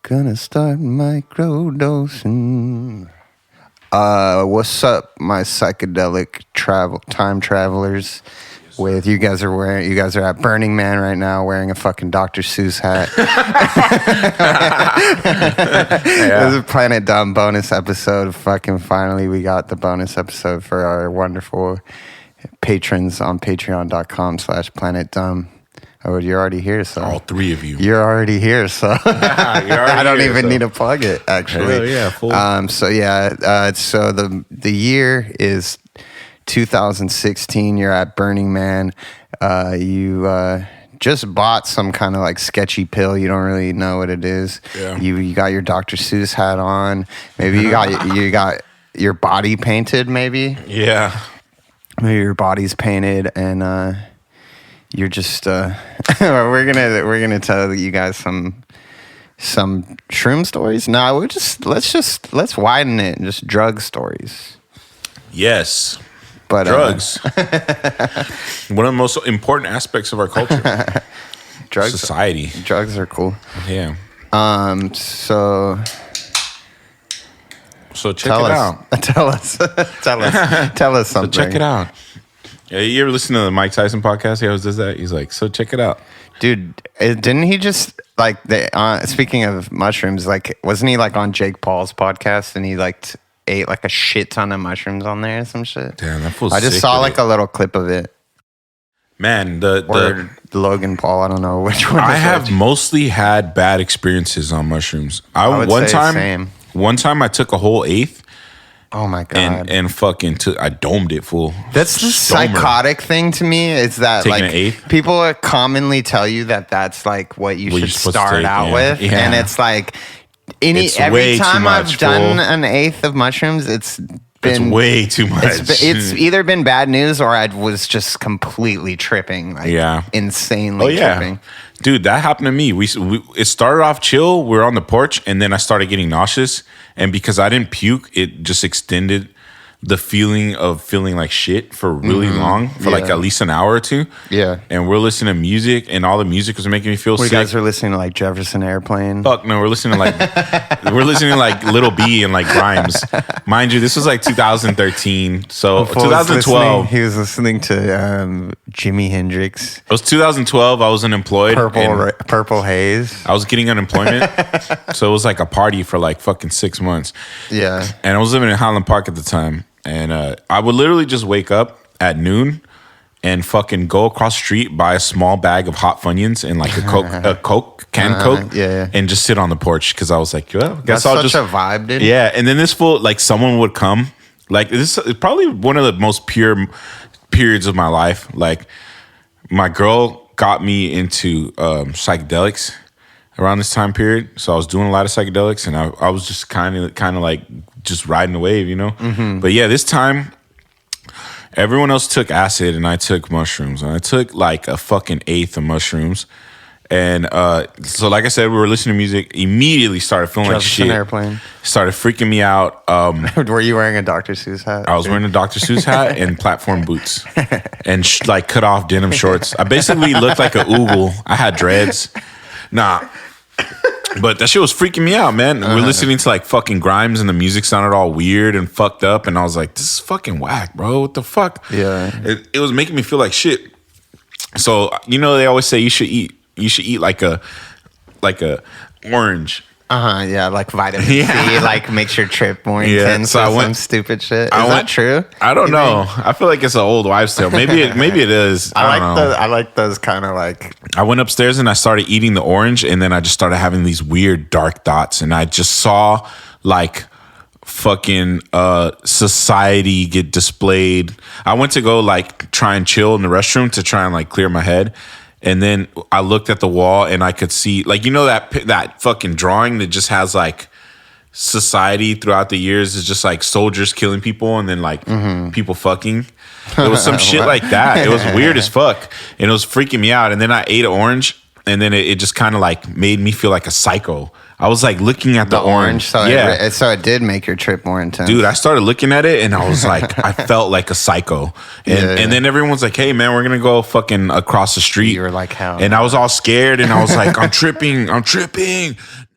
Gonna start microdosing. What's up, my psychedelic time travelers? With you guys are at Burning Man right now wearing a fucking Dr. Seuss hat. This is a Planet Dumb bonus episode. Fucking finally, we got the bonus episode for our wonderful patrons on patreon.com/Planet Dumb. Oh, you're already here, so. All three of you. You're already here, so. I don't even need to plug it, actually. Hell yeah, full. So the year is 2016. You're at Burning Man. You just bought some kind of like sketchy pill. You don't really know what it is. Yeah. You got your Dr. Seuss hat on. Maybe you got your body painted. Maybe. Yeah. Maybe your body's painted and. You're just we're gonna tell you guys some shroom stories. No, let's widen it. Just drug stories. Yes, but drugs. One of the most important aspects of our culture. Drugs, society. Drugs are cool. Yeah. So check it out. Tell us something. So check it out. Yeah, you ever listen to the Mike Tyson podcast? He always does that. He's like, so check it out. Dude, didn't he just, like, speaking of mushrooms, like, wasn't he, like, on Jake Paul's podcast and he, like, ate, like, a shit ton of mushrooms on there or some shit? Damn, that feels I just saw, like, a little clip of it. Man, or Logan Paul, I don't know which one. I have mostly had bad experiences on mushrooms. One time I took a whole eighth. Oh my god! And fucking I domed it, fool. That's the psychotic thing to me. Is that taking like an eighth? People commonly tell you that that's like what you should start out with, and it's like every time I've done an eighth of mushrooms, it's way too much. It's either been bad news or I was just completely tripping, insanely tripping. Dude, that happened to me. It started off chill. We were on the porch, and then I started getting nauseous. And because I didn't puke, it just extended the feeling of feeling like shit for really long, for like at least an hour or two. Yeah. And we're listening to music, and all the music was making me feel sick. You guys are listening to like Jefferson Airplane? Fuck no, we're listening to like Little B and like Grimes. Mind you, this was like 2013. So 2012. He was listening to Jimi Hendrix. It was 2012. I was unemployed. Purple Haze. I was getting unemployment. So it was like a party for like fucking 6 months. Yeah. And I was living in Highland Park at the time. And I would literally just wake up at noon and fucking go across the street, buy a small bag of hot Funyuns and like canned Coke, and just sit on the porch because I was like, well, guess I'll just a vibe, dude. Yeah, and then this fool, like someone would come, like this is probably one of the most pure periods of my life. Like my girl got me into psychedelics around this time period, so I was doing a lot of psychedelics, and I was just kind of like just riding the wave, you know. Mm-hmm. But yeah, this time everyone else took acid, and I took mushrooms, and I took like a fucking eighth of mushrooms, and so like I said, we were listening to music. Immediately started feeling like shit. Airplane started freaking me out. Were you wearing a Dr. Seuss hat? I was wearing a Dr. Seuss hat and platform boots, and like cut off denim shorts. I basically looked like a oogle. I had dreads. Nah. But that shit was freaking me out, man. We're listening to like fucking Grimes, and the music sounded all weird and fucked up, and I was like, this is fucking whack, bro. What the fuck? Yeah. It was making me feel like shit. So, you know, they always say you should eat like a orange. Yeah, like vitamin C, like makes your trip more intense. So some stupid shit. Is that true? I don't know. I feel like it's an old wives' tale. Maybe it is. I like those kind of like. I went upstairs and I started eating the orange, and then I just started having these weird dark thoughts, and I just saw like fucking society get displayed. I went to go like try and chill in the restroom to try and like clear my head. And then I looked at the wall and I could see, like, you know, that fucking drawing that just has like society throughout the years is just like soldiers killing people and then like people fucking. There was some shit like that. It was weird as fuck. And it was freaking me out. And then I ate an orange, and then it just kind of like made me feel like a psycho. I was like looking at the orange. So it did make your trip more intense. Dude, I started looking at it and I was like, I felt like a psycho. And then everyone's like, hey man, we're going to go fucking across the street. You were like, hell. And I was all scared and I was like, I'm tripping.